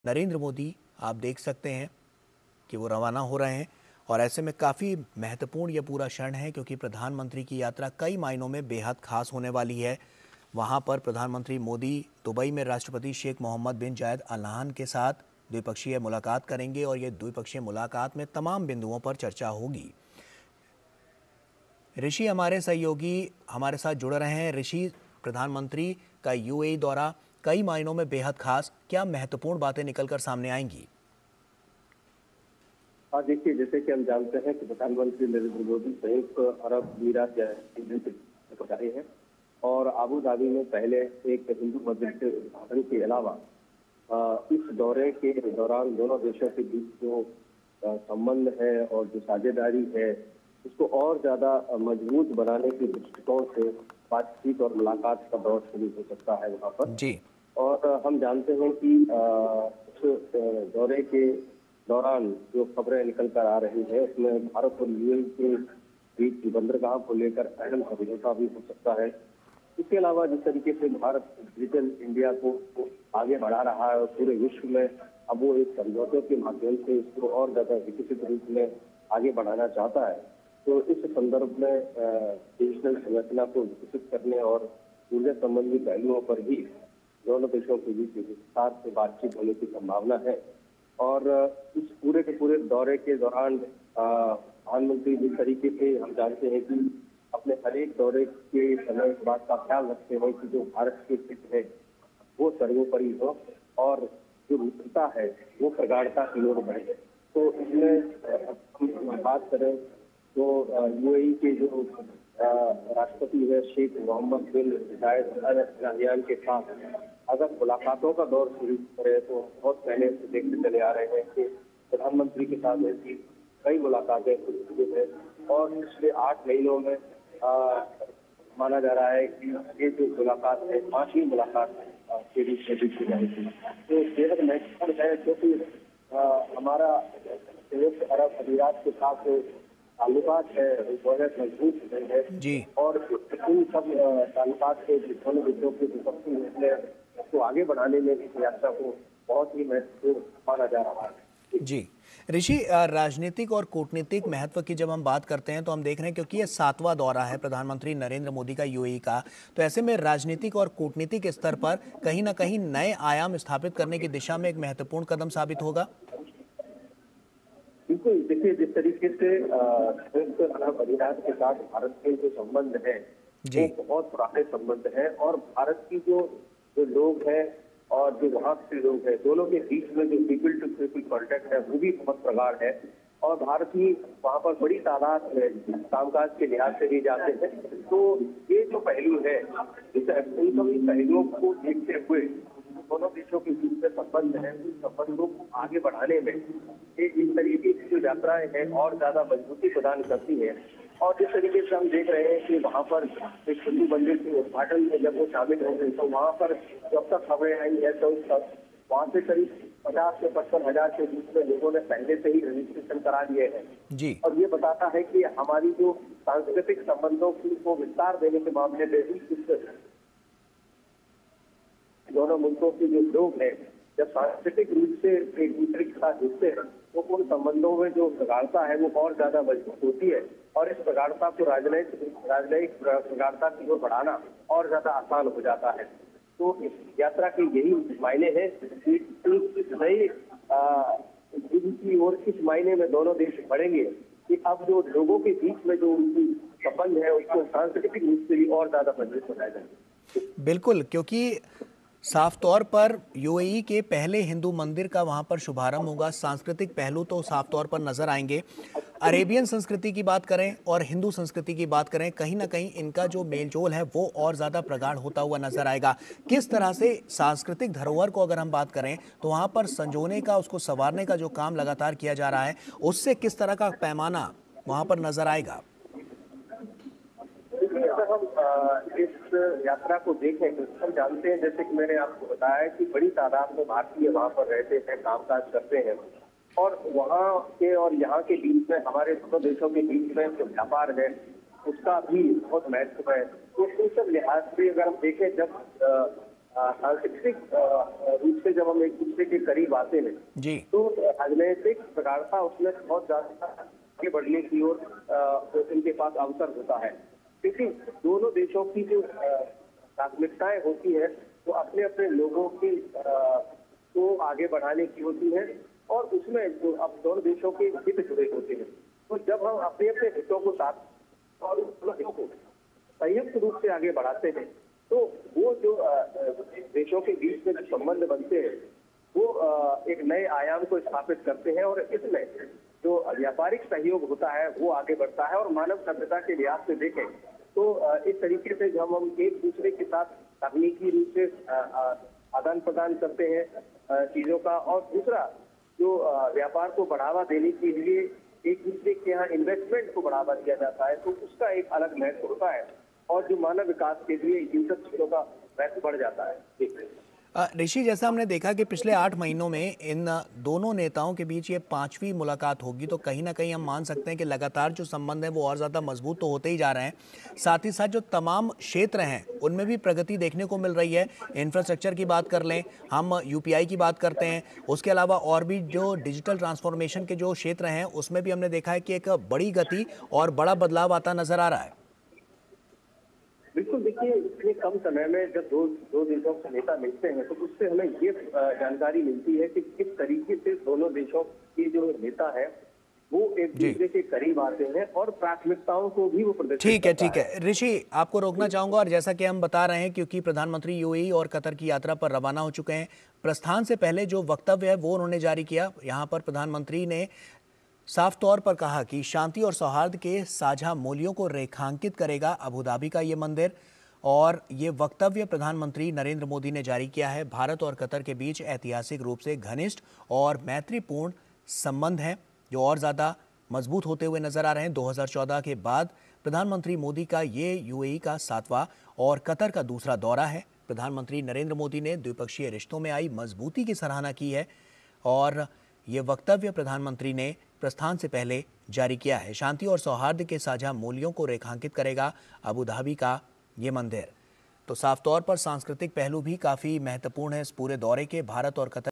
नरेंद्र मोदी आप देख सकते हैं कि वो रवाना हो रहे हैं और ऐसे में काफ़ी महत्वपूर्ण ये पूरा क्षण है क्योंकि प्रधानमंत्री की यात्रा कई मायनों में बेहद खास होने वाली है। वहाँ पर प्रधानमंत्री मोदी दुबई में राष्ट्रपति शेख मोहम्मद बिन जायद अल नहयान के साथ द्विपक्षीय मुलाकात करेंगे और ये द्विपक्षीय मुलाकात में तमाम बिंदुओं पर चर्चा होगी। ऋषि हमारे सहयोगी हमारे साथ जुड़ रहे हैं। ऋषि, प्रधानमंत्री का यूएई दौरा कई मायनों में बेहद खास, क्या महत्वपूर्ण बातें निकलकर सामने आएंगी? हाँ, देखिए, जैसे कि हम जानते हैं कि प्रधानमंत्री नरेंद्र मोदी संयुक्त अरब अमीरात जा रहे हैं और आबू धाबी में पहले एक हिंदू मंदिर के उद्घाटन के अलावा इस दौरे के दौरान दोनों देशों के बीच जो संबंध है और जो साझेदारी है उसको और ज्यादा मजबूत बनाने के दृष्टिकोण से बातचीत और मुलाकात का दौर शुरू हो सकता है वहाँ पर जी। और हम जानते हैं कि उस दौरे के दौरान जो खबरें निकल कर आ रही है उसमें भारत और यूएई के बीच बंदरगाह को लेकर अहम समझौता भी हो सकता है। इसके अलावा जिस तरीके से भारत डिजिटल इंडिया को आगे बढ़ा रहा है और पूरे विश्व में अब वो एक समझौते के माध्यम से इसको और ज्यादा विकसित रूप में आगे बढ़ाना चाहता है, तो इस संदर्भ में डिजिटल संरचना को विकसित करने और ऊर्जा संबंधी पहलुओं पर भी दोनों देशों के बीच विस्तार से बातचीत होने की संभावना है। और इस पूरे के पूरे दौरे के दौरान प्रधानमंत्री जिस तरीके से हम जानते हैं कि अपने हर एक दौरे के समय इस बात का ख्याल रखते हैं कि जो भारत के हित है वो सर्वोपरि हो और जो मित्रता है वो प्रगाढ़ता की ओर बढ़े। तो इसमें हम बात करें तो यूएई के जो राष्ट्रपति है शेख मोहम्मद बिन जायद अल नहयान के साथ अगर मुलाकातों का दौर शुरू करे तो बहुत पहले से देखते चले आ रहे हैं कि प्रधानमंत्री के साथ ऐसी कई मुलाकातें हो चुकी हैं और पिछले 8 महीनों में माना जा रहा है कि ये जो मुलाकात है 5वीं मुलाकात के बीच में की जाएगी। तो बेहद महत्वपूर्ण है क्योंकि हमारा संयुक्त अरब अमीरात के साथ ताल्लुकात है बहुत मजबूत है जी। और इन सब ताल्लुकात के दोनों देशों के द्विपक्षीय मुद्दे को आगे बढ़ाने में इस यात्रा को बहुत ही महत्वपूर्ण माना जा रहा है। जी ऋषि, राजनीतिक और कूटनीतिक महत्व की जब हम बात करते हैं तो हम देख रहे हैं क्योंकि ये 7वां दौरा है प्रधानमंत्री नरेंद्र मोदी का यूएई का, तो ऐसे में राजनीतिक और कूटनीतिक स्तर पर कहीं ना कहीं नए आयाम स्थापित करने की दिशा में एक महत्वपूर्ण कदम साबित होगा। बिल्कुल, देखिए, जिस तरीके से संयुक्त अरब अमीरात के साथ भारत के जो संबंध है वो बहुत पुराने संबंध है और भारत की जो लोग हैं और जो वहाँ के लोग हैं दोनों के बीच में जो पीपल टू पीपल कॉन्टेक्ट है वो भी बहुत प्रगाढ़ है और भारतीय वहाँ पर बड़ी तादाद में कामकाज के लिहाज से भी जाते हैं। तो ये जो पहलू है इन सभी पहलुओं को देखते हुए दोनों देशों के बीच में संबंध है उन संबंधों को आगे बढ़ाने में इस तरीके की जो यात्राएं हैं और ज्यादा मजबूती प्रदान करती है। और जिस तरीके से हम देख रहे हैं कि वहाँ पर एक हिंदू मंदिर के उद्घाटन में जब वो शामिल हो गए तो वहाँ पर जब तक खबरें आई है तो वहाँ से करीब 50 से 55 हजार के बीच में लोगों ने पहले से ही रजिस्ट्रेशन करा लिए हैं जी। और ये बताता है कि हमारी जो सांस्कृतिक संबंधों को विस्तार देने के मामले में भी इस दोनों मुल्कों के जो लोग हैं जब सांस्कृतिक रूप से एक दूसरे के साथ जुड़ते हैं तो उन संबंधों में जो प्रगाढ़ता है वो और ज्यादा मजबूत होती है और इस प्रगाढ़ता को राजनयिक प्रगाढ़ता की ओर बढ़ाना और ज्यादा आसान हो जाता है। तो इस यात्रा के यही मायने हैं कि नई की ओर इस मायने में दोनों देश बढ़ेंगे कि अब जो लोगों के बीच में जो उनकी संबंध है उसको सांस्कृतिक रूप से भी और ज्यादा मजबूत बनाया जाए। बिल्कुल, क्योंकि साफ तौर पर यूएई के पहले हिंदू मंदिर का वहां पर शुभारंभ होगा। सांस्कृतिक पहलू तो साफ तौर पर नजर आएंगे। अरेबियन संस्कृति की बात करें और हिंदू संस्कृति की बात करें, कहीं ना कहीं इनका जो मेलजोल है वो और ज्यादा प्रगाढ़ होता हुआ नजर आएगा। किस तरह से सांस्कृतिक धरोहर को अगर हम बात करें तो वहां पर संजोने का, उसको संवारने का जो काम लगातार किया जा रहा है उससे किस तरह का पैमाना वहां पर नजर आएगा? अगर हम इस यात्रा को देखें तो हम जानते हैं, जैसे कि मैंने आपको बताया कि बड़ी तादाद में भारतीय वहाँ पर रहते हैं, कामकाज करते हैं और वहाँ के और यहाँ के बीच में हमारे दोनों देशों के बीच में जो व्यापार है उसका भी बहुत महत्व है। तो इन सब लिहाज से अगर हम देखें जब सांस्कृतिक रूप से जब हम एक दूसरे के करीब आते हैं जी। तो राजनीतिक प्रगाढ़ता उसमें बहुत ज्यादा आगे बढ़ने की ओर इनके पास अवसर होता है, क्योंकि दोनों देशों की जो प्राथमिकताएं होती है वो अपने अपने लोगों की को आगे बढ़ाने की होती है, और उसमें जो अब दोनों देशों के हित जुड़े होते हैं। तो जब हम अपने अपने हितों को साथ और उन हितों को संयुक्त रूप से आगे बढ़ाते हैं, तो वो जो देशों के बीच में जो संबंध बनते हैं वो एक नए आयाम को स्थापित करते हैं, और इसमें जो व्यापारिक सहयोग होता है वो आगे बढ़ता है। और मानव सभ्यता के लिहाज से देखें तो इस तरीके से जब हम एक दूसरे के साथ तकनीकी रूप से आदान प्रदान करते हैं चीजों का, और दूसरा जो व्यापार को बढ़ावा देने के लिए एक दूसरे के यहाँ इन्वेस्टमेंट को बढ़ावा दिया जाता है, तो उसका एक अलग महत्व होता है, और जो मानव विकास के लिए इन सब चीजों का महत्व बढ़ जाता है। ऋषि, जैसा हमने देखा कि पिछले 8 महीनों में इन दोनों नेताओं के बीच ये 5वीं मुलाकात होगी, तो कहीं ना कहीं हम मान सकते हैं कि लगातार जो संबंध है वो और ज़्यादा मजबूत तो होते ही जा रहे हैं। साथ ही साथ जो तमाम क्षेत्र हैं उनमें भी प्रगति देखने को मिल रही है। इंफ्रास्ट्रक्चर की बात कर लें, हम यूपीआई की बात करते हैं, उसके अलावा और भी जो डिजिटल ट्रांसफॉर्मेशन के जो क्षेत्र हैं उसमें भी हमने देखा है कि एक बड़ी गति और बड़ा बदलाव आता नजर आ रहा है। बिल्कुल, देखिए इतने कम समय में जब दो देशों के नेता मिलते हैं तो उससे हमें ये जानकारी मिलती है कि किस तरीके से दोनों देशों के जो नेता है वो एक दूसरे के करीब आते हैं और प्राथमिकताओं को भी वो प्रदर्शित करता है। ठीक है ऋषि, आपको रोकना चाहूंगा, और जैसा कि हम बता रहे हैं क्योंकि प्रधानमंत्री यूएई और कतर की यात्रा पर रवाना हो चुके हैं, प्रस्थान से पहले जो वक्तव्य है वो उन्होंने जारी किया। यहाँ पर प्रधानमंत्री ने साफ तौर पर कहा कि शांति और सौहार्द के साझा मूल्यों को रेखांकित करेगा अबू धाबी का ये मंदिर, और ये वक्तव्य प्रधानमंत्री नरेंद्र मोदी ने जारी किया है। भारत और कतर के बीच ऐतिहासिक रूप से घनिष्ठ और मैत्रीपूर्ण संबंध हैं जो और ज़्यादा मजबूत होते हुए नजर आ रहे हैं। 2014 के बाद प्रधानमंत्री मोदी का ये यूएई का 7वां और कतर का दूसरा दौरा है। प्रधानमंत्री नरेंद्र मोदी ने द्विपक्षीय रिश्तों में आई मजबूती की सराहना की है, और ये वक्तव्य प्रधानमंत्री ने प्रस्थान से पहले जारी किया है। शांति और सौहार्द के साझा मूल्यों को रेखांकित करेगा अबू धाबी का ये मंदिर। तो साफ तौर पर सांस्कृतिक पहलू भी काफ़ी महत्वपूर्ण है इस पूरे दौरे के। भारत और कतर